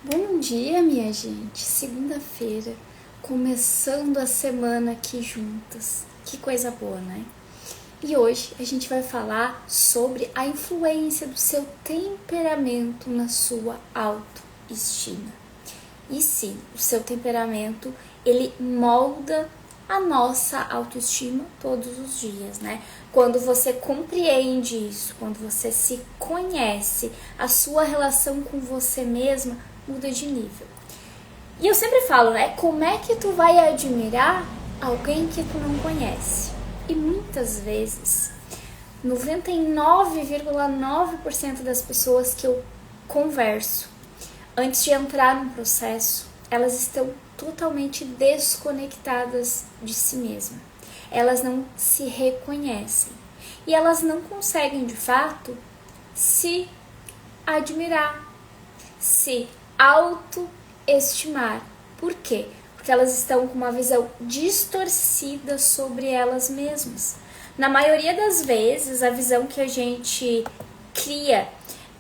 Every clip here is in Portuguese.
Bom dia, minha gente. Segunda-feira, começando a semana aqui juntas. Que coisa boa, né? E hoje a gente vai falar sobre a influência do seu temperamento na sua autoestima. E sim, o seu temperamento, ele molda a nossa autoestima todos os dias, né? Quando você compreende isso, quando você se conhece, a sua relação com você mesma muda de nível. E eu sempre falo, né? Como é que tu vai admirar alguém que tu não conhece? E muitas vezes, 99,9% das pessoas que eu converso, antes de entrar num processo, elas estão totalmente desconectadas de si mesmas. Elas não se reconhecem. E elas não conseguem, de fato, se admirar, se autoestimar. Por quê? Porque elas estão com uma visão distorcida sobre elas mesmas. Na maioria das vezes, a visão que a gente cria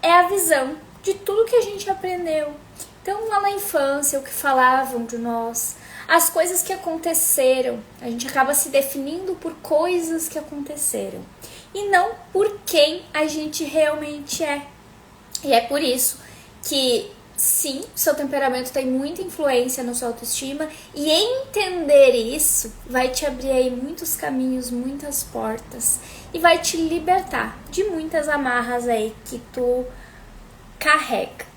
é a visão de tudo que a gente aprendeu. Então, lá na infância, o que falavam de nós, as coisas que aconteceram, a gente acaba se definindo por coisas que aconteceram e não por quem a gente realmente é. E é por isso que, sim, seu temperamento tem muita influência na sua autoestima, e entender isso vai te abrir aí muitos caminhos, muitas portas, e vai te libertar de muitas amarras aí que tu carrega.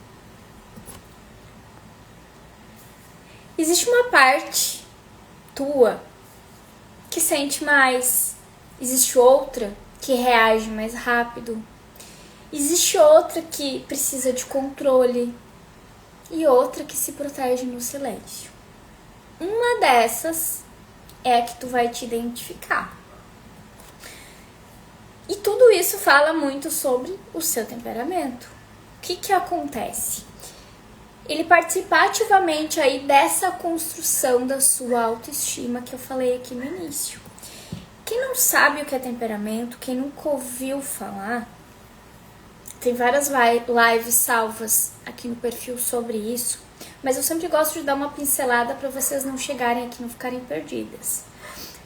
Existe uma parte tua que sente mais, existe outra que reage mais rápido, existe outra que precisa de controle e outra que se protege no silêncio. Uma dessas é a que tu vai te identificar. E tudo isso fala muito sobre o seu temperamento. O que acontece? Ele participa ativamente aí dessa construção da sua autoestima que eu falei aqui no início. Quem não sabe o que é temperamento, quem nunca ouviu falar, tem várias lives salvas aqui no perfil sobre isso, mas eu sempre gosto de dar uma pincelada para vocês não chegarem aqui, não ficarem perdidas.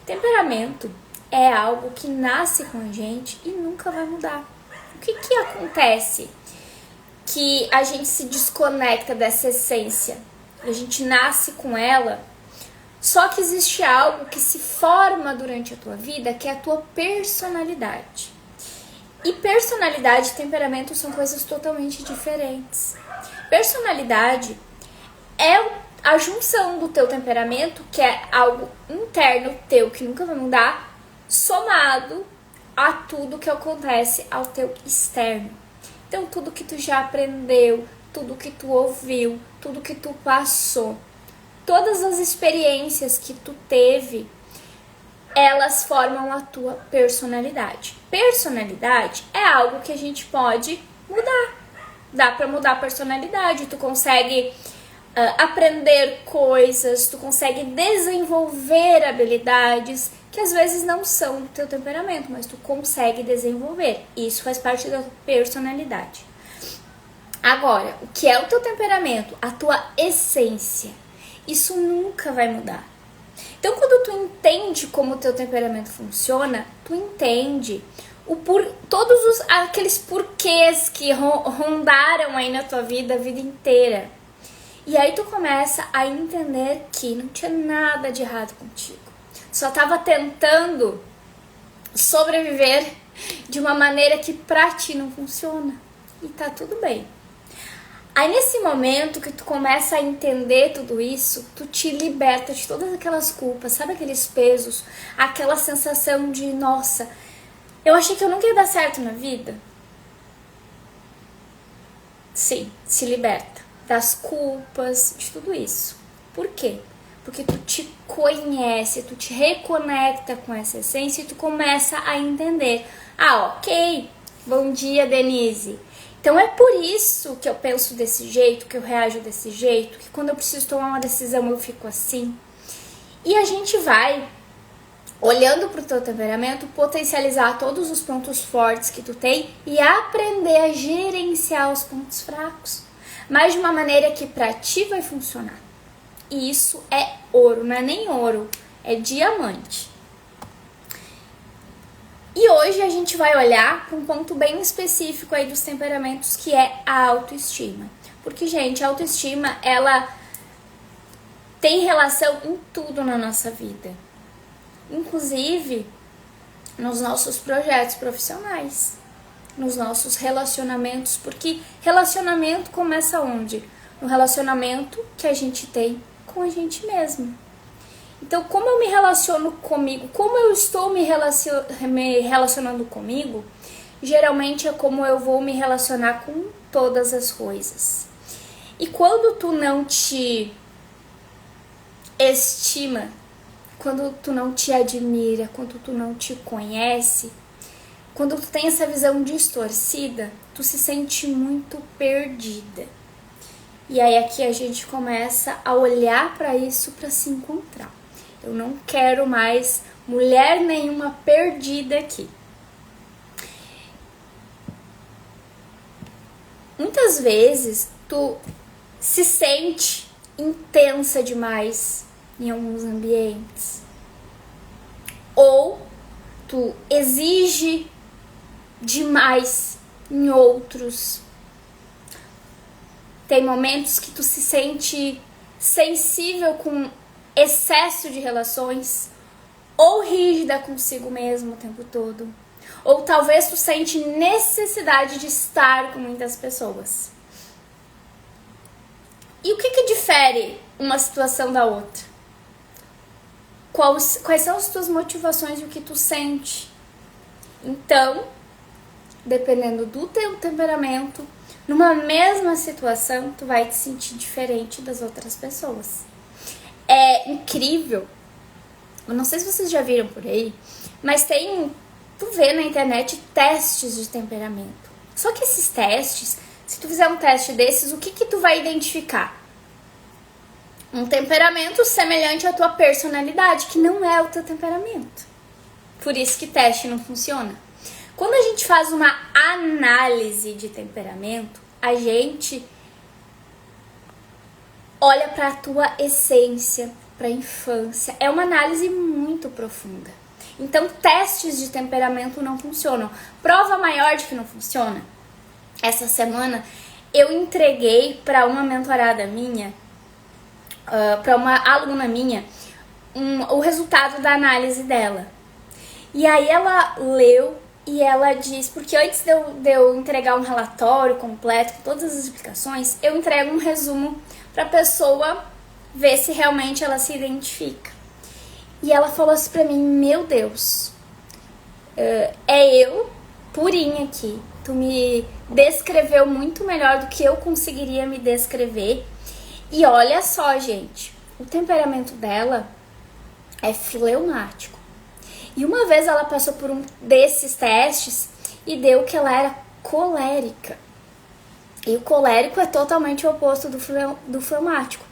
Temperamento é algo que nasce com a gente e nunca vai mudar. O que acontece? Que a gente se desconecta dessa essência, a gente nasce com ela, só que existe algo que se forma durante a tua vida, que é a tua personalidade. E personalidade e temperamento são coisas totalmente diferentes. Personalidade é a junção do teu temperamento, que é algo interno teu, que nunca vai mudar, somado a tudo que acontece ao teu externo. Então, tudo que tu já aprendeu, tudo que tu ouviu, tudo que tu passou, todas as experiências que tu teve, elas formam a tua personalidade. Personalidade é algo que a gente pode mudar. Dá pra mudar a personalidade, tu consegue aprender coisas, tu consegue desenvolver habilidades que às vezes não são do teu temperamento, mas tu consegue desenvolver. Isso faz parte da tua personalidade. Agora, o que é o teu temperamento? A tua essência. Isso nunca vai mudar. Então, quando tu entende como o teu temperamento funciona, tu entende todos aqueles porquês que rondaram aí na tua vida a vida inteira. E aí tu começa a entender que não tinha nada de errado contigo. Só tava tentando sobreviver de uma maneira que pra ti não funciona. E tá tudo bem. Aí nesse momento que tu começa a entender tudo isso, tu te liberta de todas aquelas culpas, sabe aqueles pesos, aquela sensação de, nossa, eu achei que eu nunca ia dar certo na vida. Sim, se liberta das culpas, de tudo isso. Por quê? Porque tu te conhece, tu te reconecta com essa essência e tu começa a entender. Ah, ok, bom dia, Denise. Então é por isso que eu penso desse jeito, que eu reajo desse jeito, que quando eu preciso tomar uma decisão eu fico assim. E a gente vai, olhando pro teu temperamento, potencializar todos os pontos fortes que tu tem e aprender a gerenciar os pontos fracos. mas de uma maneira que pra ti vai funcionar. E isso é ouro, não é nem ouro, é diamante. E hoje a gente vai olhar para um ponto bem específico aí dos temperamentos, que é a autoestima. Porque, gente, a autoestima, ela tem relação em tudo na nossa vida. Inclusive, nos nossos projetos profissionais, nos nossos relacionamentos. Porque relacionamento começa onde? No relacionamento que a gente tem com a gente mesmo. Então, como eu me relaciono comigo, como eu estou me relacionando comigo, geralmente é como eu vou me relacionar com todas as coisas. E quando tu não te estima, quando tu não te admira, quando tu não te conhece, quando tu tem essa visão distorcida, tu se sente muito perdida. E aí aqui a gente começa a olhar para isso para se encontrar. Eu não quero mais mulher nenhuma perdida aqui. Muitas vezes tu se sente intensa demais em alguns ambientes. Ou tu exige demais em outros. Tem momentos que tu se sente sensível com excesso de relações, ou rígida consigo mesmo o tempo todo, ou talvez tu sente necessidade de estar com muitas pessoas. E o que difere uma situação da outra? Quais são as tuas motivações e o que tu sente? Então, dependendo do teu temperamento, numa mesma situação, tu vai te sentir diferente das outras pessoas. É incrível. Eu não sei se vocês já viram por aí, mas tu vê na internet testes de temperamento. Só que esses testes, se tu fizer um teste desses, o que tu vai identificar? Um temperamento semelhante à tua personalidade, que não é o teu temperamento. Por isso que teste não funciona. Quando a gente faz uma análise de temperamento, a gente olha para a tua essência, para a infância. É uma análise muito profunda. Então, testes de temperamento não funcionam. Prova maior de que não funciona. Essa semana, eu entreguei para uma mentorada minha, para uma aluna minha, o resultado da análise dela. E aí ela leu e ela diz, porque antes de eu entregar um relatório completo com todas as explicações, eu entrego um resumo para a pessoa ver se realmente ela se identifica. E ela falou assim pra mim: meu Deus, é eu purinha aqui. Tu me descreveu muito melhor do que eu conseguiria me descrever. E olha só, gente, o temperamento dela é fleumático. E uma vez ela passou por um desses testes e deu que ela era colérica. E o colérico é totalmente o oposto do fleumático.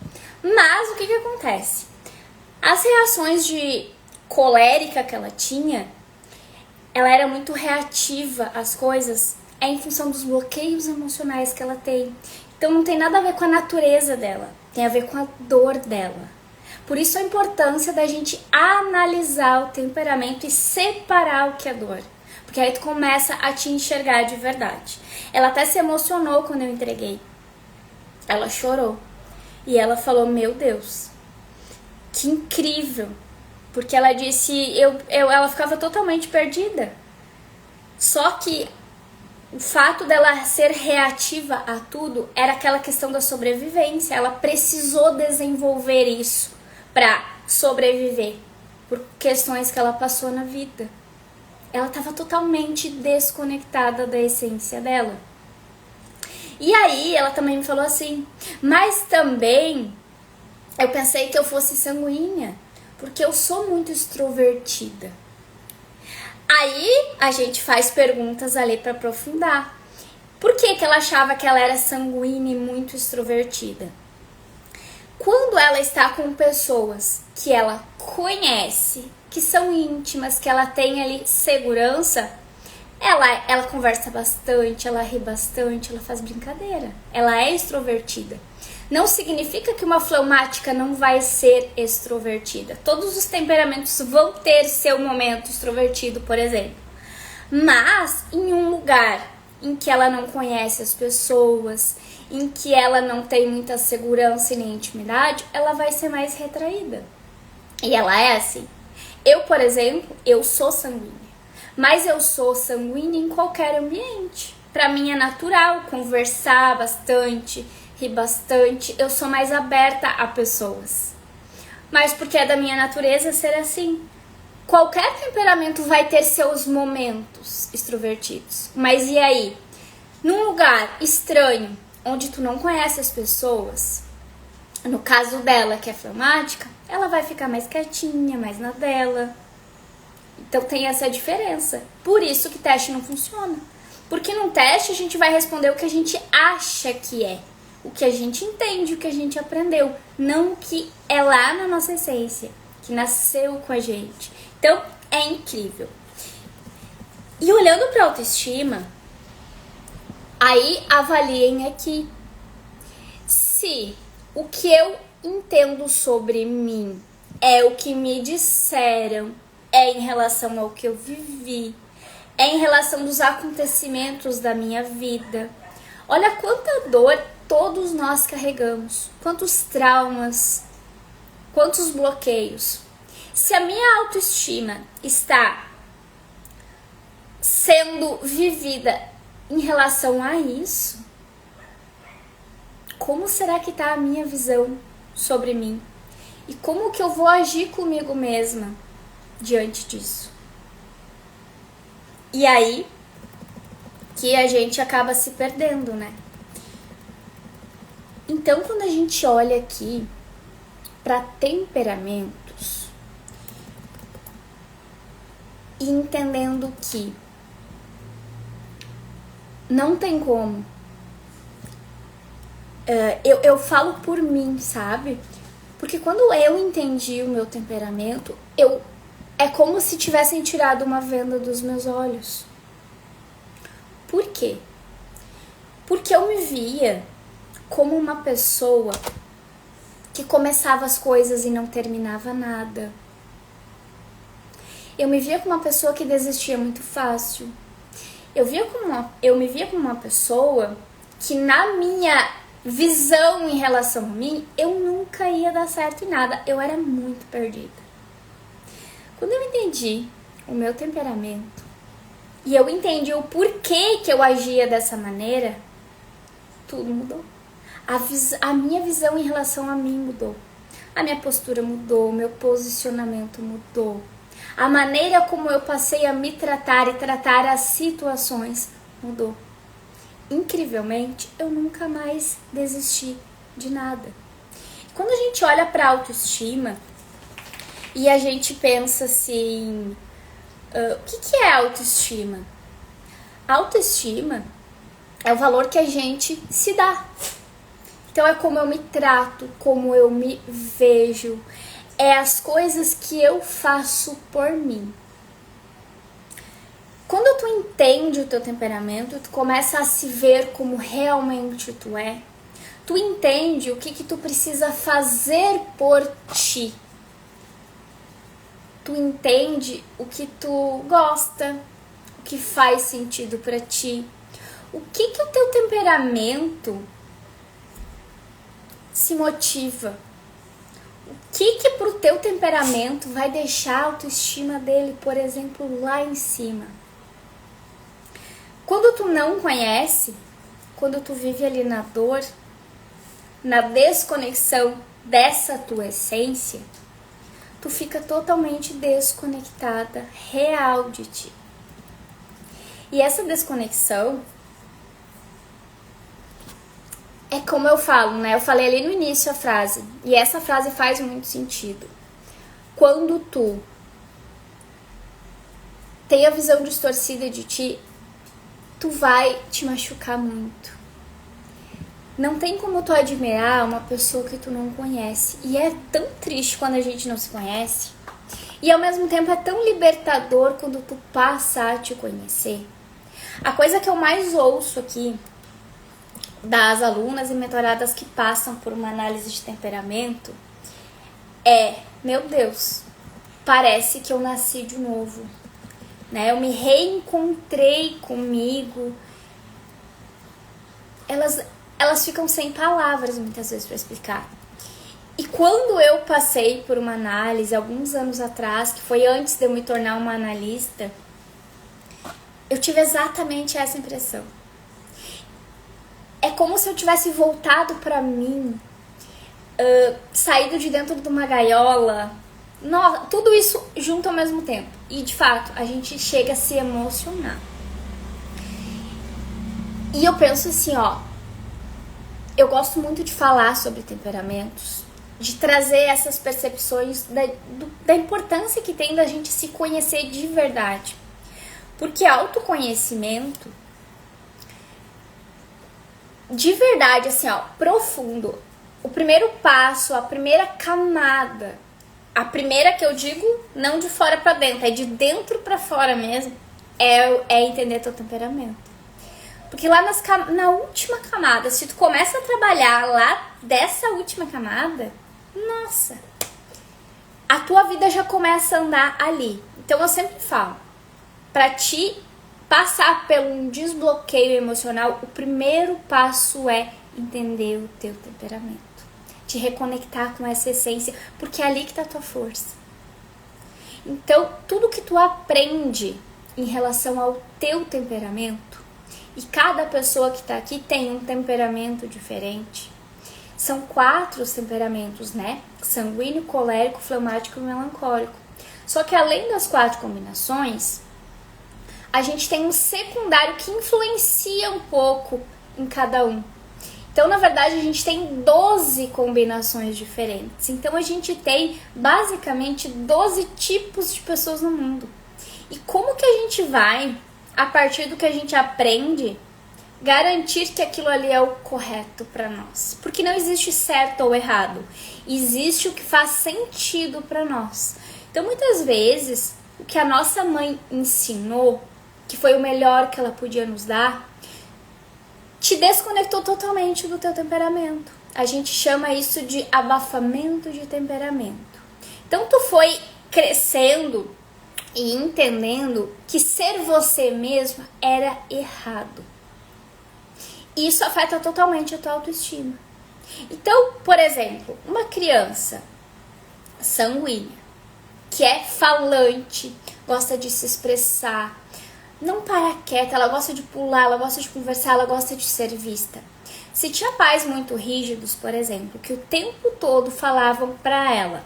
Mas o que acontece? As reações de colérica que ela tinha, ela era muito reativa às coisas, em função dos bloqueios emocionais que ela tem. Então não tem nada a ver com a natureza dela, tem a ver com a dor dela. Por isso a importância da gente analisar o temperamento e separar o que é dor. Porque aí tu começa a te enxergar de verdade. Ela até se emocionou quando eu entreguei. Ela chorou. E ela falou: meu Deus, que incrível. Porque ela disse, ela ficava totalmente perdida. Só que o fato dela ser reativa a tudo era aquela questão da sobrevivência. Ela precisou desenvolver isso para sobreviver por questões que ela passou na vida. Ela estava totalmente desconectada da essência dela. E aí ela também me falou assim: mas também eu pensei que eu fosse sanguínea, porque eu sou muito extrovertida. Aí a gente faz perguntas ali para aprofundar. Por que ela achava que ela era sanguínea e muito extrovertida? Quando ela está com pessoas que ela conhece, que são íntimas, que ela tem ali segurança, Ela conversa bastante, ela ri bastante, ela faz brincadeira. Ela é extrovertida. Não significa que uma fleumática não vai ser extrovertida. Todos os temperamentos vão ter seu momento extrovertido, por exemplo. Mas em um lugar em que ela não conhece as pessoas, em que ela não tem muita segurança e nem intimidade, ela vai ser mais retraída. E ela é assim. Eu, por exemplo, eu sou sanguínea. Mas eu sou sanguínea em qualquer ambiente. Pra mim é natural conversar bastante, rir bastante. Eu sou mais aberta a pessoas. Mas porque é da minha natureza ser assim. Qualquer temperamento vai ter seus momentos extrovertidos. Mas e aí? Num lugar estranho, onde tu não conhece as pessoas, no caso dela, que é fleumática, ela vai ficar mais quietinha, mais na dela. Então tem essa diferença. Por isso que teste não funciona. Porque no teste a gente vai responder o que a gente acha que é. O que a gente entende, o que a gente aprendeu. Não o que é lá na nossa essência. Que nasceu com a gente. Então é incrível. E olhando para a autoestima, aí avaliem aqui. Se o que eu entendo sobre mim é o que me disseram, é em relação ao que eu vivi, é em relação dos acontecimentos da minha vida. Olha quanta dor todos nós carregamos, quantos traumas, quantos bloqueios. Se a minha autoestima está sendo vivida em relação a isso, como será que está a minha visão sobre mim? E como que eu vou agir comigo mesma diante disso? E aí que a gente acaba se perdendo, né? Então, quando a gente olha aqui para temperamentos e entendendo que não tem como, eu falo por mim, sabe? Porque quando eu entendi o meu temperamento, é como se tivessem tirado uma venda dos meus olhos. Por quê? Porque eu me via como uma pessoa que começava as coisas e não terminava nada. Eu me via como uma pessoa que desistia muito fácil. Eu me via como uma pessoa que, na minha visão em relação a mim, eu nunca ia dar certo em nada. Eu era muito perdida. Quando eu entendi o meu temperamento e eu entendi o porquê que eu agia dessa maneira, tudo mudou. A minha visão em relação a mim mudou. A minha postura mudou, o meu posicionamento mudou. A maneira como eu passei a me tratar e tratar as situações mudou. Incrivelmente, eu nunca mais desisti de nada. Quando a gente olha para a autoestima e a gente pensa assim, o que é autoestima? Autoestima é o valor que a gente se dá. Então é como eu me trato, como eu me vejo, é as coisas que eu faço por mim. Quando tu entende o teu temperamento, tu começa a se ver como realmente tu é. Tu entende o que tu precisa fazer por ti. Tu entende o que tu gosta, o que faz sentido pra ti. O que o teu temperamento se motiva? O que pro teu temperamento vai deixar a autoestima dele, por exemplo, lá em cima? Quando tu não conhece, quando tu vive ali na dor, na desconexão dessa tua essência, tu fica totalmente desconectada, real de ti. E essa desconexão é como eu falo, né? Eu falei ali no início a frase, e essa frase faz muito sentido. Quando tu tem a visão distorcida de ti, tu vai te machucar muito. Não tem como tu admirar uma pessoa que tu não conhece. E é tão triste quando a gente não se conhece. E ao mesmo tempo é tão libertador quando tu passa a te conhecer. A coisa que eu mais ouço aqui das alunas e mentoradas que passam por uma análise de temperamento é: meu Deus, parece que eu nasci de novo, né? Eu me reencontrei comigo. Elas ficam sem palavras muitas vezes para explicar. E quando eu passei por uma análise alguns anos atrás, que foi antes de eu me tornar uma analista, eu tive exatamente essa impressão. É como se eu tivesse voltado para mim, saído de dentro de uma gaiola. Nossa, tudo isso junto ao mesmo tempo. E de fato, a gente chega a se emocionar. E eu penso assim, ó, eu gosto muito de falar sobre temperamentos, de trazer essas percepções da importância que tem da gente se conhecer de verdade. Porque autoconhecimento, de verdade, assim, ó, profundo, o primeiro passo, a primeira camada, a primeira que eu digo, não de fora pra dentro, é de dentro pra fora mesmo, é entender teu temperamento. Porque lá na última camada, se tu começa a trabalhar lá dessa última camada, nossa, a tua vida já começa a andar ali. Então eu sempre falo, pra ti passar por um desbloqueio emocional, o primeiro passo é entender o teu temperamento. Te reconectar com essa essência, porque é ali que tá a tua força. Então, tudo que tu aprende em relação ao teu temperamento, e cada pessoa que tá aqui tem um temperamento diferente. São 4 os temperamentos, né? Sanguíneo, colérico, fleumático e melancólico. Só que além das 4 combinações, a gente tem um secundário que influencia um pouco em cada um. Então, na verdade, a gente tem 12 combinações diferentes. Então, a gente tem, basicamente, 12 tipos de pessoas no mundo. E como que a gente vai, a partir do que a gente aprende, garantir que aquilo ali é o correto para nós? Porque não existe certo ou errado. Existe o que faz sentido para nós. Então, muitas vezes, o que a nossa mãe ensinou, que foi o melhor que ela podia nos dar, te desconectou totalmente do teu temperamento. A gente chama isso de abafamento de temperamento. Então, tu foi crescendo e entendendo que ser você mesma era errado. E isso afeta totalmente a tua autoestima. Então, por exemplo, uma criança sanguínea, que é falante, gosta de se expressar, não para quieta, ela gosta de pular, ela gosta de conversar, ela gosta de ser vista. Se tinha pais muito rígidos, por exemplo, que o tempo todo falavam para ela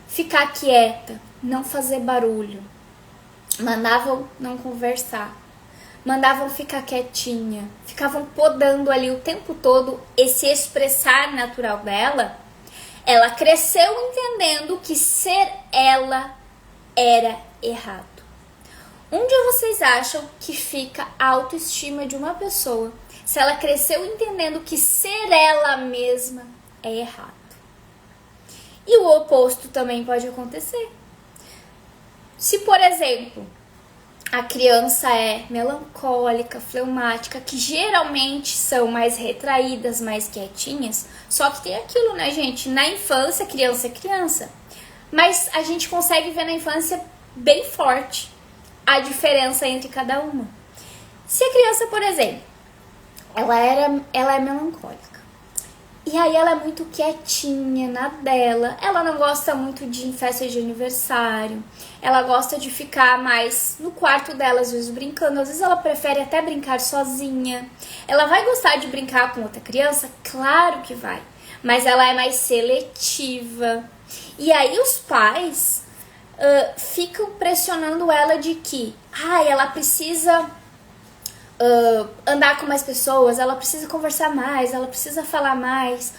ficar quieta, não fazer barulho, mandavam não conversar, mandavam ficar quietinha, ficavam podando ali o tempo todo esse expressar natural dela, ela cresceu entendendo que ser ela era errado. Onde vocês acham que fica a autoestima de uma pessoa se ela cresceu entendendo que ser ela mesma é errado? E o oposto também pode acontecer. Se, por exemplo, a criança é melancólica, fleumática, que geralmente são mais retraídas, mais quietinhas, só que tem aquilo, né, gente? Na infância, criança é criança, mas a gente consegue ver na infância bem forte a diferença entre cada uma. Se a criança, por exemplo, ela é melancólica, e aí ela é muito quietinha na dela, ela não gosta muito de festa de aniversário, ela gosta de ficar mais no quarto dela, às vezes brincando, às vezes ela prefere até brincar sozinha. Ela vai gostar de brincar com outra criança? Claro que vai, mas ela é mais seletiva. E aí os pais ficam pressionando ela de que ela precisa andar com mais pessoas, ela precisa conversar mais, ela precisa falar mais.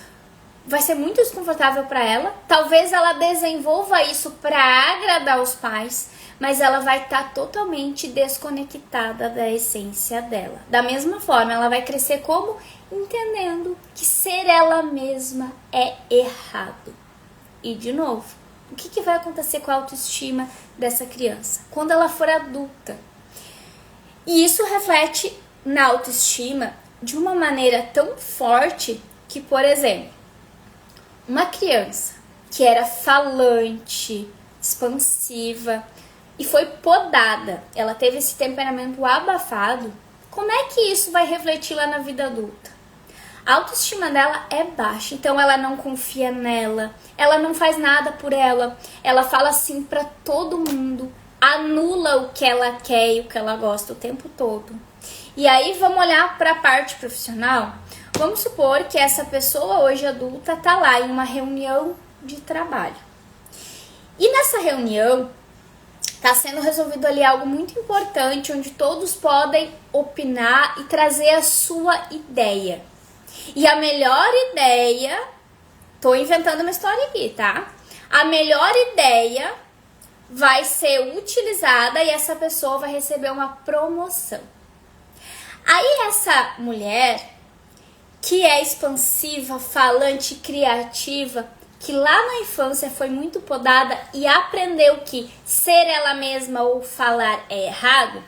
Vai ser muito desconfortável para ela. Talvez ela desenvolva isso para agradar os pais, mas ela vai estar totalmente desconectada da essência dela. Da mesma forma, ela vai crescer como? Entendendo que ser ela mesma é errado. E de novo, o que vai acontecer com a autoestima dessa criança? Quando ela for adulta, E isso reflete na autoestima de uma maneira tão forte que, por exemplo, uma criança que era falante, expansiva e foi podada, ela teve esse temperamento abafado, como é que isso vai refletir lá na vida adulta? A autoestima dela é baixa, então ela não confia nela, ela não faz nada por ela, ela fala assim pra todo mundo, anula o que ela quer e o que ela gosta o tempo todo. E aí vamos olhar para a parte profissional. Vamos supor que essa pessoa hoje adulta tá lá em uma reunião de trabalho. E nessa reunião tá sendo resolvido ali algo muito importante, onde todos podem opinar e trazer a sua ideia. E a melhor ideia, tô inventando uma história aqui, tá? A melhor ideia vai ser utilizada e essa pessoa vai receber uma promoção. Aí essa mulher, que é expansiva, falante, criativa, que lá na infância foi muito podada e aprendeu que ser ela mesma ou falar é errado,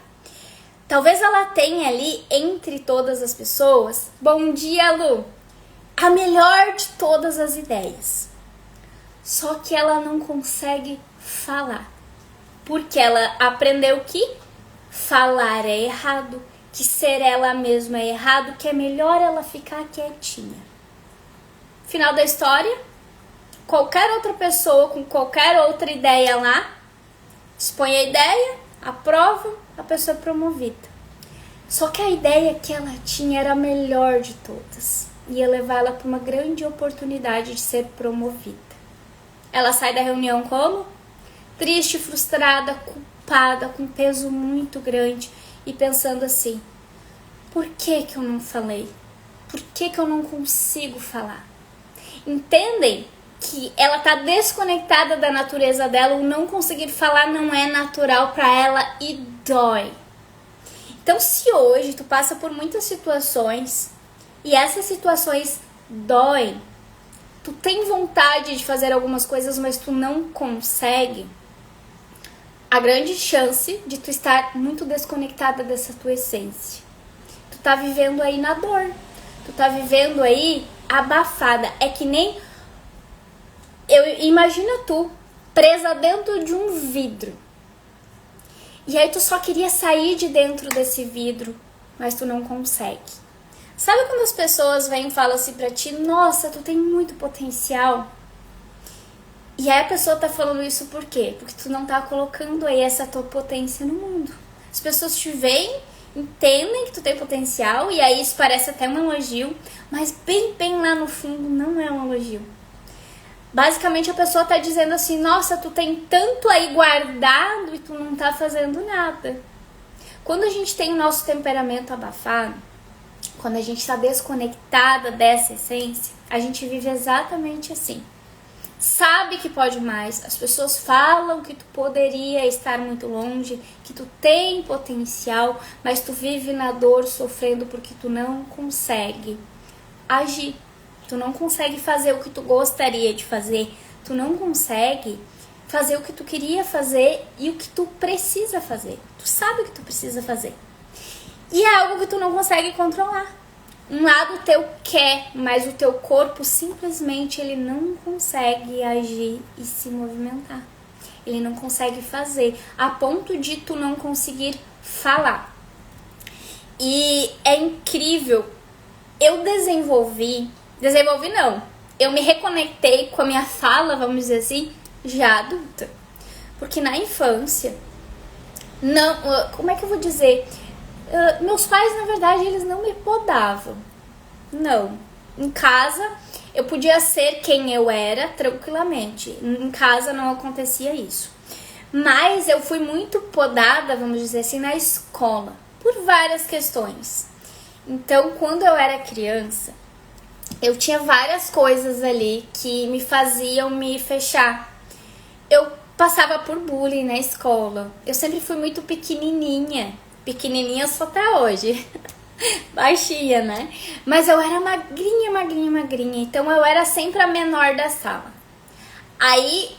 talvez ela tenha ali, entre todas as pessoas, bom dia, Lu, a melhor de todas as ideias. Só que ela não consegue falar. Porque ela aprendeu que falar é errado, que ser ela mesma é errado, que é melhor ela ficar quietinha. Final da história, qualquer outra pessoa com qualquer outra ideia lá, expõe a ideia, aprova, a pessoa é promovida. Só que a ideia que ela tinha era a melhor de todas. Ia levar ela para uma grande oportunidade de ser promovida. Ela sai da reunião como? Triste, frustrada, culpada, com peso muito grande e pensando assim, por que eu não falei? Por que eu não consigo falar? Entendem que ela tá desconectada da natureza dela, o não conseguir falar não é natural para ela e dói. Então, se hoje tu passa por muitas situações e essas situações doem, tu tem vontade de fazer algumas coisas, mas tu não consegue, a grande chance de tu estar muito desconectada dessa tua essência. Tu tá vivendo aí na dor, tu tá vivendo aí abafada. É que nem, imagina tu presa dentro de um vidro. E aí tu só queria sair de dentro desse vidro, mas tu não consegue. Sabe quando as pessoas vêm e falam assim pra ti, nossa, tu tem muito potencial? E aí a pessoa tá falando isso por quê? Porque tu não tá colocando aí essa tua potência no mundo. As pessoas te veem, entendem que tu tem potencial, e aí isso parece até um elogio, mas bem lá no fundo não é um elogio. Basicamente a pessoa tá dizendo assim, nossa, tu tem tanto aí guardado e tu não tá fazendo nada. Quando a gente tem o nosso temperamento abafado, quando a gente tá desconectada dessa essência, a gente vive exatamente assim. Sabe que pode mais, as pessoas falam que tu poderia estar muito longe, que tu tem potencial, mas tu vive na dor, sofrendo porque tu não consegue agir. Tu não consegue fazer o que tu gostaria de fazer. Tu não consegue fazer o que tu queria fazer e o que tu precisa fazer. Tu sabe o que tu precisa fazer. E é algo que tu não consegue controlar. Um lado teu quer, mas o teu corpo simplesmente ele não consegue agir e se movimentar. Ele não consegue fazer, a ponto de tu não conseguir falar. E é incrível. Eu eu me reconectei com a minha fala, vamos dizer assim, já adulta. Porque na infância, não, como é que eu vou dizer? Meus pais, na verdade, eles não me podavam. Não. Em casa, eu podia ser quem eu era tranquilamente. Em casa não acontecia isso. Mas eu fui muito podada, vamos dizer assim, na escola. Por várias questões. Então, quando eu era criança, eu tinha várias coisas ali que me faziam me fechar. Eu passava por bullying na escola. Eu sempre fui muito pequenininha. Pequenininha eu sou até hoje. Baixinha, né? Mas eu era magrinha. Então eu era sempre a menor da sala. Aí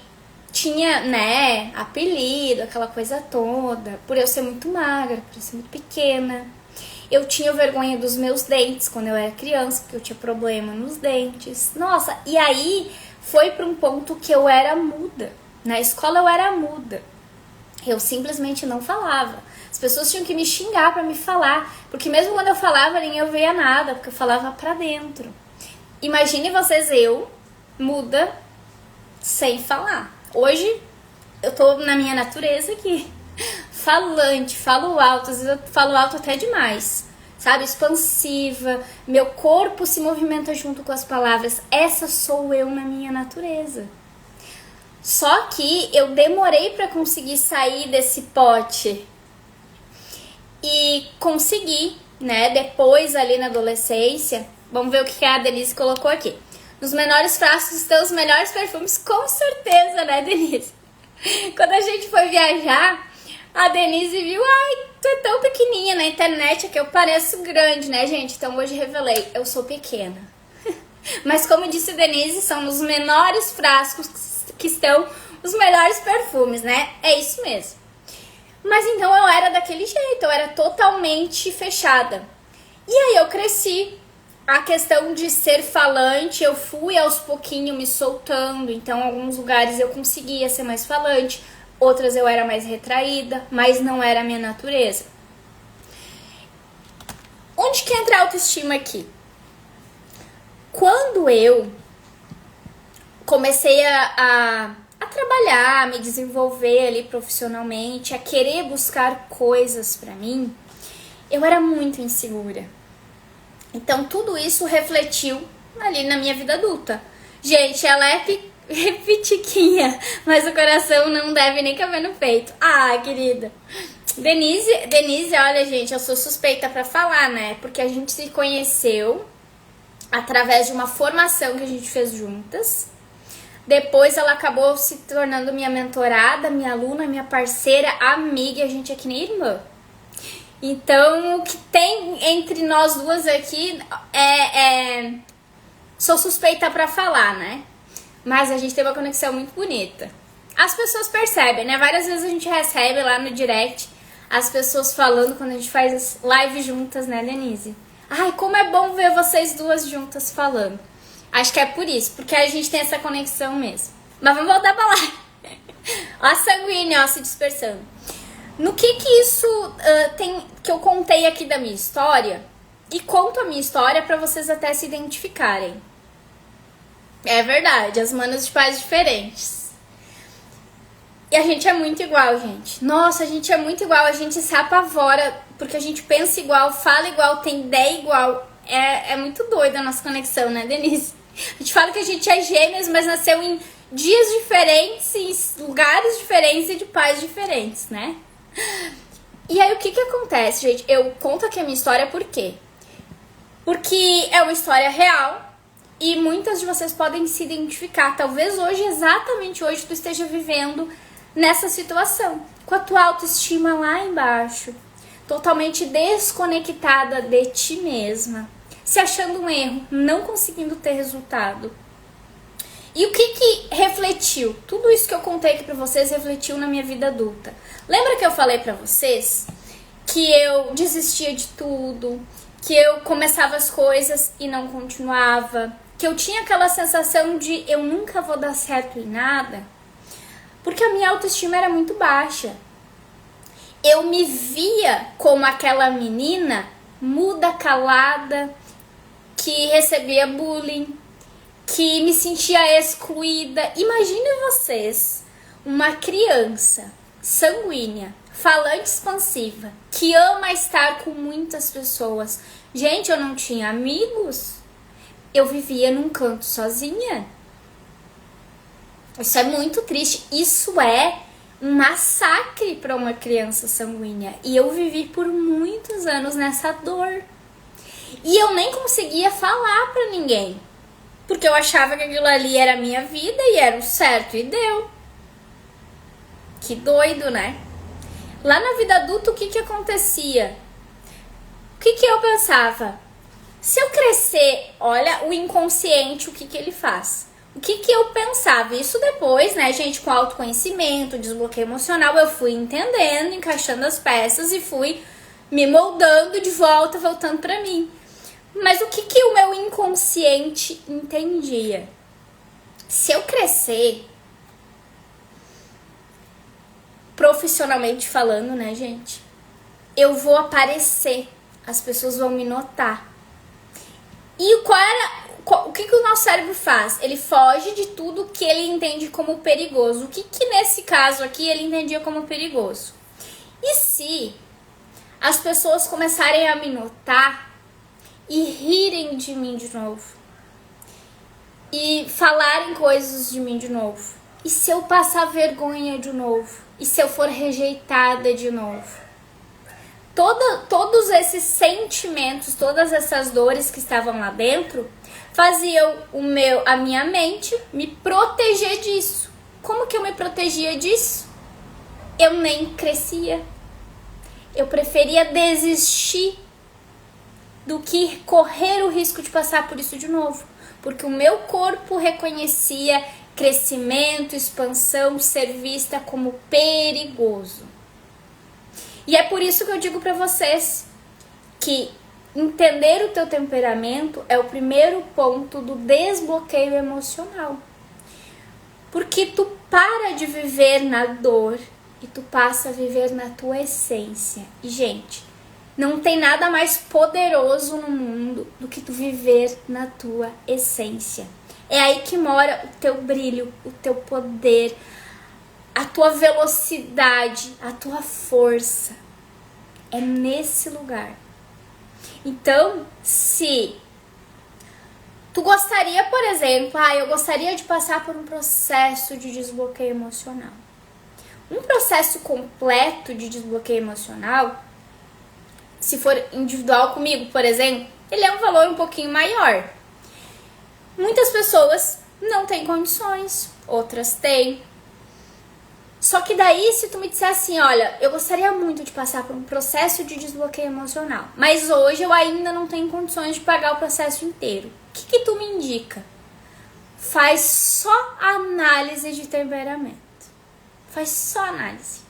tinha, né, apelido, aquela coisa toda, por eu ser muito magra, por eu ser muito pequena. Eu tinha vergonha dos meus dentes quando eu era criança, porque eu tinha problema nos dentes. Nossa, e aí foi para um ponto que eu era muda. Na escola eu era muda. Eu simplesmente não falava. As pessoas tinham que me xingar para me falar, porque mesmo quando eu falava, nem eu via nada, porque eu falava pra dentro. Imagine vocês, eu, muda, sem falar. Hoje, eu tô na minha natureza aqui. Falante, falo alto, às vezes eu falo alto até demais, sabe? Expansiva, meu corpo se movimenta junto com as palavras. Essa sou eu na minha natureza. Só que eu demorei pra conseguir sair desse pote. E consegui, né? Depois, ali na adolescência, vamos ver o que a Denise colocou aqui. Nos menores frascos estão os melhores perfumes, com certeza, né, Denise? Quando a gente foi viajar, a Denise viu, ai, tu é tão pequenininha na internet, é que eu pareço grande, né, gente? Então hoje revelei, eu sou pequena. Mas como disse a Denise, são nos menores frascos que estão os melhores perfumes, né? É isso mesmo. Mas então eu era daquele jeito, eu era totalmente fechada. E aí eu cresci. A questão de ser falante, eu fui aos pouquinhos me soltando. Então, em alguns lugares eu conseguia ser mais falante, outras eu era mais retraída, mas não era a minha natureza. Onde que entra a autoestima aqui? Quando eu comecei a trabalhar, a me desenvolver ali profissionalmente, a querer buscar coisas pra mim, eu era muito insegura. Então, tudo isso refletiu ali na minha vida adulta. Gente, ela é pitiquinha, mas o coração não deve nem caber no peito. Ah, querida. Denise, olha, gente, eu sou suspeita pra falar, né? Porque a gente se conheceu através de uma formação que a gente fez juntas. Depois ela acabou se tornando minha mentorada, minha aluna, minha parceira, amiga, e a gente é que nem irmã. Então, o que tem entre nós duas aqui sou suspeita pra falar, né? Mas a gente tem uma conexão muito bonita. As pessoas percebem, né? Várias vezes a gente recebe lá no direct as pessoas falando quando a gente faz live juntas, né, Denise? Ai, como é bom ver vocês duas juntas falando. Acho que é por isso, porque a gente tem essa conexão mesmo. Mas vamos voltar pra lá. Ó a sanguínea, ó, se dispersando. No que isso tem que eu contei aqui da minha história, e conto a minha história pra vocês até se identificarem. É verdade, as manas de pais diferentes. E a gente é muito igual, gente. Nossa, a gente é muito igual, a gente se apavora porque a gente pensa igual, fala igual, tem ideia igual. É muito doida a nossa conexão, né, Denise? A gente fala que a gente é gêmeas, mas nasceu em dias diferentes, em lugares diferentes e de pais diferentes, né? E aí, o que acontece, gente? Eu conto aqui a minha história por quê? Porque é uma história real e muitas de vocês podem se identificar. Talvez hoje, exatamente hoje, tu esteja vivendo nessa situação, com a tua autoestima lá embaixo, totalmente desconectada de ti mesma, se achando um erro, não conseguindo ter resultado. E o que refletiu? Tudo isso que eu contei aqui pra vocês refletiu na minha vida adulta. Lembra que eu falei pra vocês que eu desistia de tudo, que eu começava as coisas e não continuava, que eu tinha aquela sensação de eu nunca vou dar certo em nada? Porque a minha autoestima era muito baixa. Eu me via como aquela menina muda, calada, que recebia bullying, que me sentia excluída. Imagine vocês, uma criança sanguínea, falante expansiva, que ama estar com muitas pessoas. Gente, eu não tinha amigos. Eu vivia num canto sozinha. Isso é muito triste. Isso é um massacre para uma criança sanguínea. E eu vivi por muitos anos nessa dor. E eu nem conseguia falar para ninguém. Porque eu achava que aquilo ali era a minha vida e era o certo. E deu. Que doido, né? Lá na vida adulta, o que acontecia? O que eu pensava? Se eu crescer, olha o inconsciente, o que ele faz? o que que eu pensava? Isso depois, né, gente, com autoconhecimento, desbloqueio emocional, eu fui entendendo, encaixando as peças e fui me moldando de volta, voltando pra mim. Mas o que que o meu inconsciente entendia? Se eu crescer, profissionalmente falando, né, gente, eu vou aparecer, as pessoas vão me notar. E o que o nosso cérebro faz? Ele foge de tudo que ele entende como perigoso. O que nesse caso aqui ele entendia como perigoso? E se as pessoas começarem a me notar e rirem de mim de novo? E falarem coisas de mim de novo? E se eu passar vergonha de novo? E se eu for rejeitada de novo? Todos esses sentimentos, todas essas dores que estavam lá dentro, faziam a minha mente me proteger disso. Como que eu me protegia disso? Eu nem crescia. Eu preferia desistir do que correr o risco de passar por isso de novo. Porque o meu corpo reconhecia crescimento, expansão, ser vista como perigoso. E é por isso que eu digo pra vocês que entender o teu temperamento é o primeiro ponto do desbloqueio emocional. Porque tu para de viver na dor e tu passa a viver na tua essência. E, gente, não tem nada mais poderoso no mundo do que tu viver na tua essência. É aí que mora o teu brilho, o teu poder, a tua velocidade, a tua força. É nesse lugar. Então, se tu gostaria, por exemplo, eu gostaria de passar por um processo de desbloqueio emocional. Um processo completo de desbloqueio emocional, se for individual comigo, por exemplo, ele é um valor um pouquinho maior. Muitas pessoas não têm condições, outras têm. Só que daí, se tu me disser assim, olha, eu gostaria muito de passar por um processo de desbloqueio emocional, mas hoje eu ainda não tenho condições de pagar o processo inteiro. O que tu me indica? Faz só análise de temperamento. Faz só análise.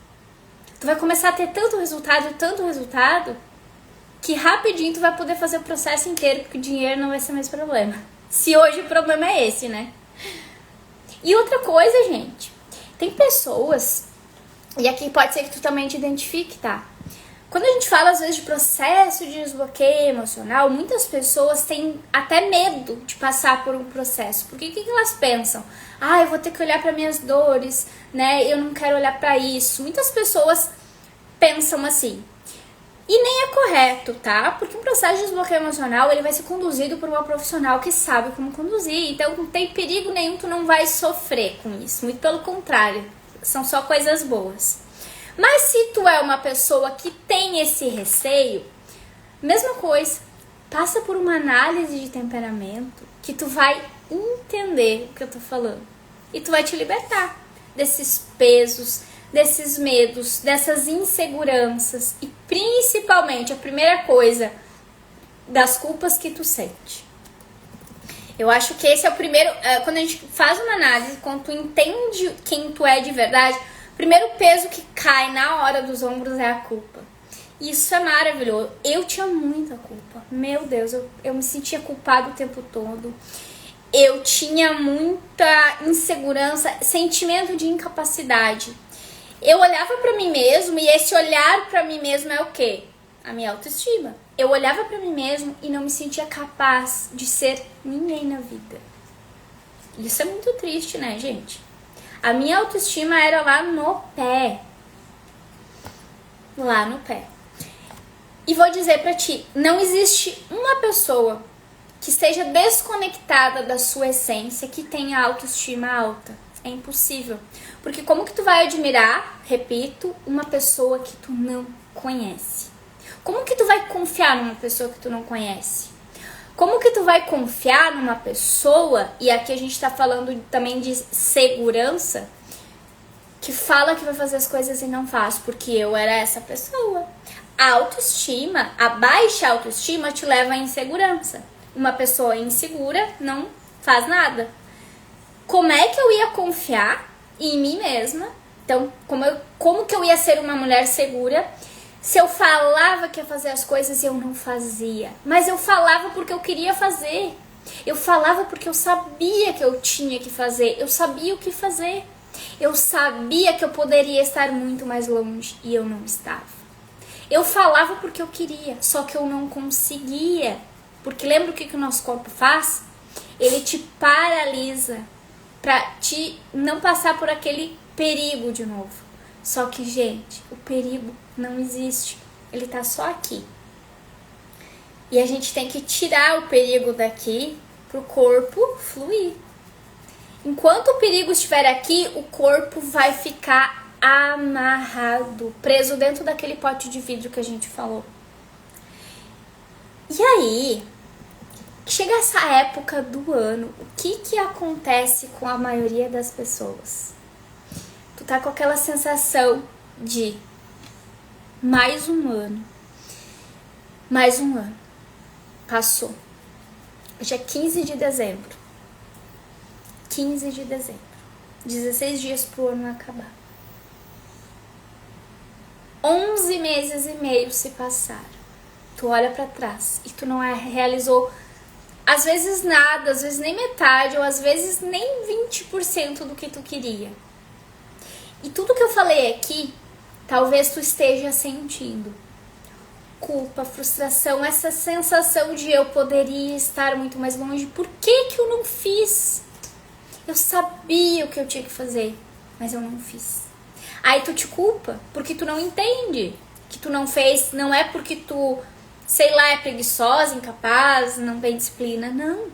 Tu vai começar a ter tanto resultado, que rapidinho tu vai poder fazer o processo inteiro, porque o dinheiro não vai ser mais problema. Se hoje o problema é esse, né? E outra coisa, gente, tem pessoas, e aqui pode ser que tu também te identifique, tá? Quando a gente fala às vezes de processo de desbloqueio emocional, muitas pessoas têm até medo de passar por um processo. Porque o que elas pensam? Eu vou ter que olhar para minhas dores, né? Eu não quero olhar para isso. Muitas pessoas pensam assim. E nem é correto, tá? Porque um processo de desbloqueio emocional, ele vai ser conduzido por uma profissional que sabe como conduzir. Então, não tem perigo nenhum, tu não vai sofrer com isso. Muito pelo contrário, são só coisas boas. Mas se tu é uma pessoa que tem esse receio, mesma coisa. Passa por uma análise de temperamento que tu vai entender o que eu tô falando. E tu vai te libertar desses pesos, desses medos, dessas inseguranças e principalmente a primeira coisa, das culpas que tu sente. Eu acho que esse é o primeiro, quando a gente faz uma análise, quando tu entende quem tu é de verdade, o primeiro peso que cai na hora dos ombros é a culpa. Isso é maravilhoso. Eu tinha muita culpa. Meu Deus, eu me sentia culpada o tempo todo. Eu tinha muita insegurança, sentimento de incapacidade. Eu olhava pra mim mesmo e esse olhar pra mim mesmo é o quê? A minha autoestima. Eu olhava pra mim mesmo e não me sentia capaz de ser ninguém na vida. Isso é muito triste, né, gente? A minha autoestima era lá no pé. Lá no pé. E vou dizer pra ti, não existe uma pessoa que esteja desconectada da sua essência que tenha autoestima alta. É impossível. Porque como que tu vai admirar, repito, uma pessoa que tu não conhece? Como que tu vai confiar numa pessoa que tu não conhece? Como que tu vai confiar numa pessoa, e aqui a gente tá falando também de segurança, que fala que vai fazer as coisas e não faz, porque eu era essa pessoa. A autoestima, a baixa autoestima te leva à insegurança. Uma pessoa insegura não faz nada. como é que eu ia confiar em mim mesma? Então, como que eu ia ser uma mulher segura se eu falava que ia fazer as coisas e eu não fazia? Mas eu falava porque eu queria fazer. Eu falava porque eu sabia que eu tinha que fazer. Eu sabia o que fazer. Eu sabia que eu poderia estar muito mais longe e eu não estava. Eu falava porque eu queria, só que eu não conseguia. Porque lembra o que o nosso corpo faz? Ele te paralisa para te não passar por aquele perigo de novo. Só que, gente, o perigo não existe. Ele tá só aqui. E a gente tem que tirar o perigo daqui pro corpo fluir. Enquanto o perigo estiver aqui, o corpo vai ficar amarrado, preso dentro daquele pote de vidro que a gente falou. E aí, chega essa época do ano, o que acontece com a maioria das pessoas? Tu tá com aquela sensação de mais um ano. Passou. Hoje é 15 de dezembro. 15 de dezembro. 16 dias pro ano acabar. 11 meses e meio se passaram. Tu olha pra trás e tu não realizou às vezes nada, às vezes nem metade, ou às vezes nem 20% do que tu queria. E tudo que eu falei aqui, talvez tu esteja sentindo. Culpa, frustração, essa sensação de eu poderia estar muito mais longe. Por que eu não fiz? Eu sabia o que eu tinha que fazer, mas eu não fiz. Aí tu te culpa porque tu não entende que tu não fez. Não é porque tu, sei lá, é preguiçosa, incapaz, não tem disciplina. Não.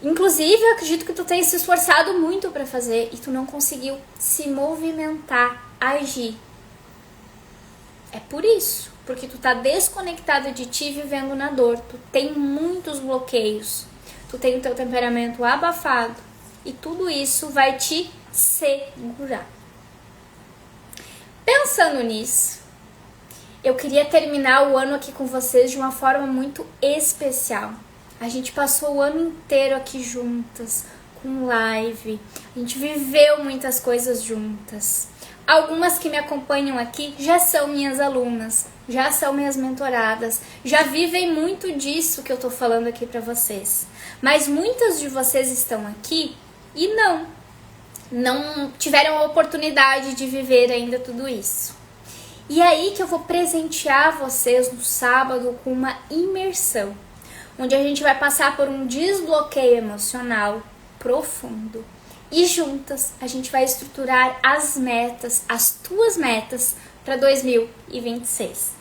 Inclusive, eu acredito que tu tenha se esforçado muito pra fazer e tu não conseguiu se movimentar, agir. É por isso, porque tu tá desconectada de ti, vivendo na dor. Tu tem muitos bloqueios. Tu tem o teu temperamento abafado e tudo isso vai te segurar. Pensando nisso, eu queria terminar o ano aqui com vocês de uma forma muito especial. A gente passou o ano inteiro aqui juntas, com live. A gente viveu muitas coisas juntas. Algumas que me acompanham aqui já são minhas alunas, já são minhas mentoradas, já vivem muito disso que eu tô falando aqui pra vocês. Mas muitas de vocês estão aqui e não tiveram a oportunidade de viver ainda tudo isso. E aí que eu vou presentear vocês no sábado com uma imersão, onde a gente vai passar por um desbloqueio emocional profundo. E juntas a gente vai estruturar as metas, as tuas metas para 2026.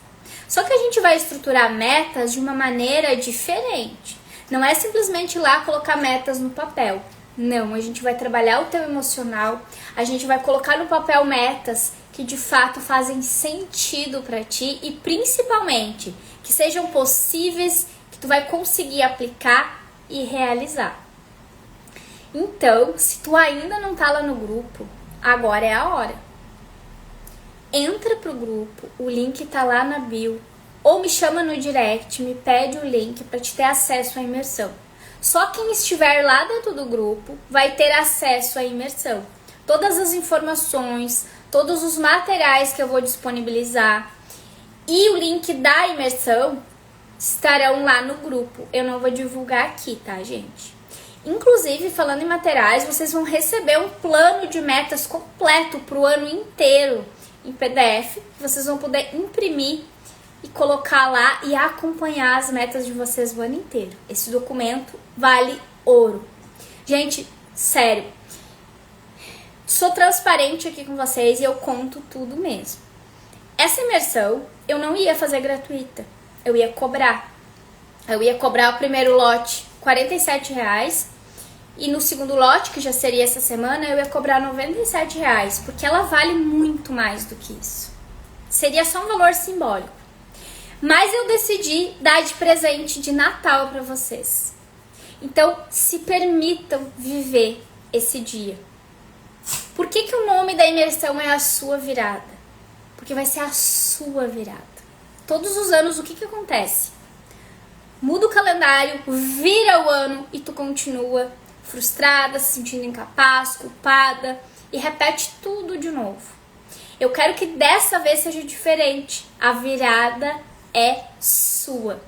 Só que a gente vai estruturar metas de uma maneira diferente. Não é simplesmente ir lá colocar metas no papel. Não, a gente vai trabalhar o teu emocional, a gente vai colocar no papel metas que de fato fazem sentido para ti e principalmente que sejam possíveis, que tu vai conseguir aplicar e realizar. Então, se tu ainda não tá lá no grupo, agora é a hora. Entra pro grupo, o link tá lá na bio, ou me chama no direct, me pede o link para te ter acesso à imersão. Só quem estiver lá dentro do grupo vai ter acesso à imersão. Todas as informações, todos os materiais que eu vou disponibilizar e o link da imersão estarão lá no grupo. Eu não vou divulgar aqui, tá, gente? Inclusive, falando em materiais, vocês vão receber um plano de metas completo para o ano inteiro em PDF. Vocês vão poder imprimir e colocar lá e acompanhar as metas de vocês o ano inteiro. Esse documento vale ouro. Gente, sério, sou transparente aqui com vocês e eu conto tudo mesmo. Essa imersão eu não ia fazer gratuita, eu ia cobrar. Eu ia cobrar o primeiro lote R$47 e no segundo lote, que já seria essa semana, eu ia cobrar R$97, porque ela vale muito mais do que isso. Seria só um valor simbólico. Mas eu decidi dar de presente de Natal para vocês. Então, se permitam viver esse dia. Por que o nome da imersão é a sua virada? Porque vai ser a sua virada. Todos os anos, o que acontece? Muda o calendário, vira o ano e tu continua frustrada, se sentindo incapaz, culpada, e repete tudo de novo. Eu quero que dessa vez seja diferente. A virada é sua.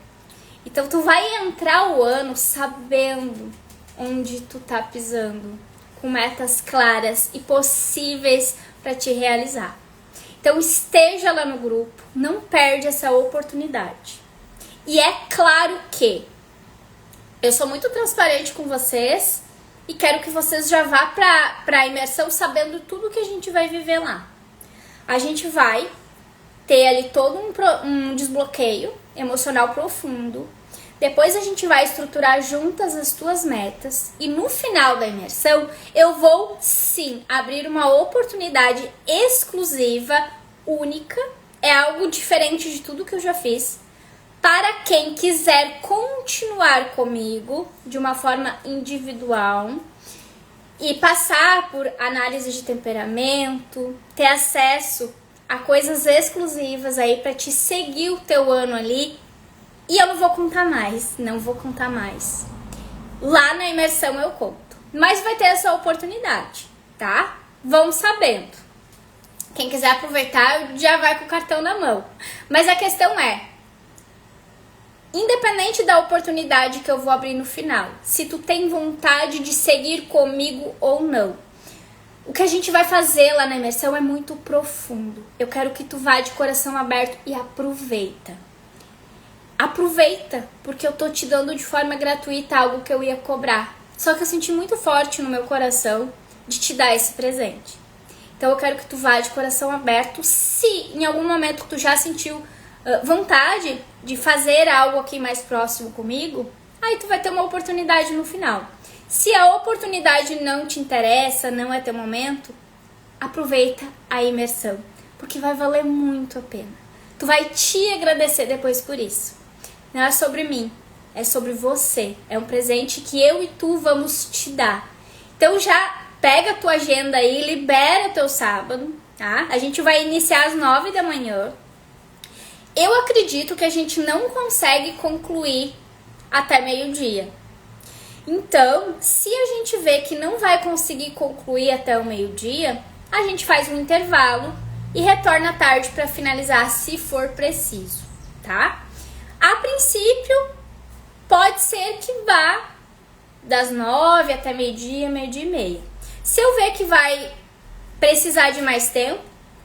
Então tu vai entrar o ano sabendo onde tu tá pisando, com metas claras e possíveis para te realizar. Então esteja lá no grupo, não perde essa oportunidade. E é claro que eu sou muito transparente com vocês e quero que vocês já vá para a imersão sabendo tudo que a gente vai viver lá. A gente vai ter ali todo um desbloqueio emocional profundo. Depois a gente vai estruturar juntas as tuas metas e no final da imersão eu vou sim abrir uma oportunidade exclusiva, única, é algo diferente de tudo que eu já fiz, para quem quiser continuar comigo de uma forma individual e passar por análise de temperamento, ter acesso a coisas exclusivas aí para te seguir o teu ano ali. E eu não vou contar mais. Lá na imersão eu conto. Mas vai ter essa oportunidade, tá? Vão sabendo. Quem quiser aproveitar já vai com o cartão na mão. Mas a questão é, independente da oportunidade que eu vou abrir no final, se tu tem vontade de seguir comigo ou não, o que a gente vai fazer lá na imersão é muito profundo. Eu quero que tu vá de coração aberto e aproveita. Aproveita, porque eu tô te dando de forma gratuita algo que eu ia cobrar. Só que eu senti muito forte no meu coração de te dar esse presente. Então eu quero que tu vá de coração aberto. Se em algum momento tu já sentiu vontade de fazer algo aqui mais próximo comigo, aí tu vai ter uma oportunidade no final. Se a oportunidade não te interessa, não é teu momento, aproveita a imersão, porque vai valer muito a pena. Tu vai te agradecer depois por isso. Não é sobre mim, é sobre você. É um presente que eu e tu vamos te dar. Então já pega a tua agenda aí, libera teu sábado, tá? A gente vai iniciar às 9 da manhã. Eu acredito que a gente não consegue concluir até meio-dia. Então, se a gente vê que não vai conseguir concluir até o meio-dia, a gente faz um intervalo e retorna à tarde para finalizar, se for preciso, tá? A princípio, pode ser que vá das 9 até meio-dia, meio-dia e meia. Se eu ver que vai precisar de mais tempo,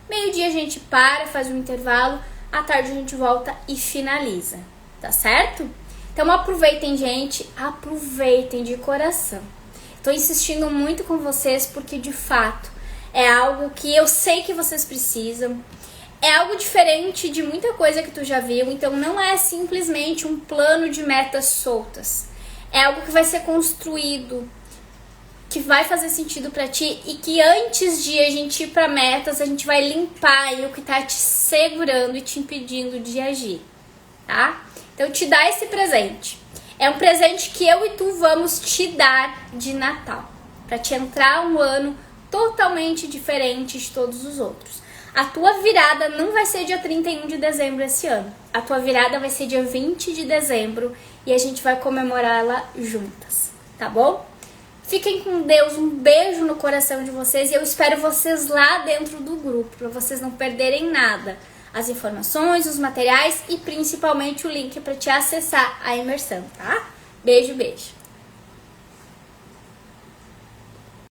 meio-dia a gente para, faz um intervalo, à tarde a gente volta e finaliza, tá certo? Então aproveitem, gente, aproveitem de coração. Tô insistindo muito com vocês porque de fato é algo que eu sei que vocês precisam. É algo diferente de muita coisa que tu já viu, então não é simplesmente um plano de metas soltas. É algo que vai ser construído, que vai fazer sentido pra ti e que antes de a gente ir pra metas, a gente vai limpar aí o que tá te segurando e te impedindo de agir, tá? Então te dá esse presente. É um presente que eu e tu vamos te dar de Natal, pra te entrar um ano totalmente diferente de todos os outros. A tua virada não vai ser dia 31 de dezembro esse ano. A tua virada vai ser dia 20 de dezembro e a gente vai comemorá-la juntas, tá bom? Fiquem com Deus, um beijo no coração de vocês e eu espero vocês lá dentro do grupo, para vocês não perderem nada. As informações, os materiais e principalmente o link para te acessar a imersão, tá? Beijo, beijo.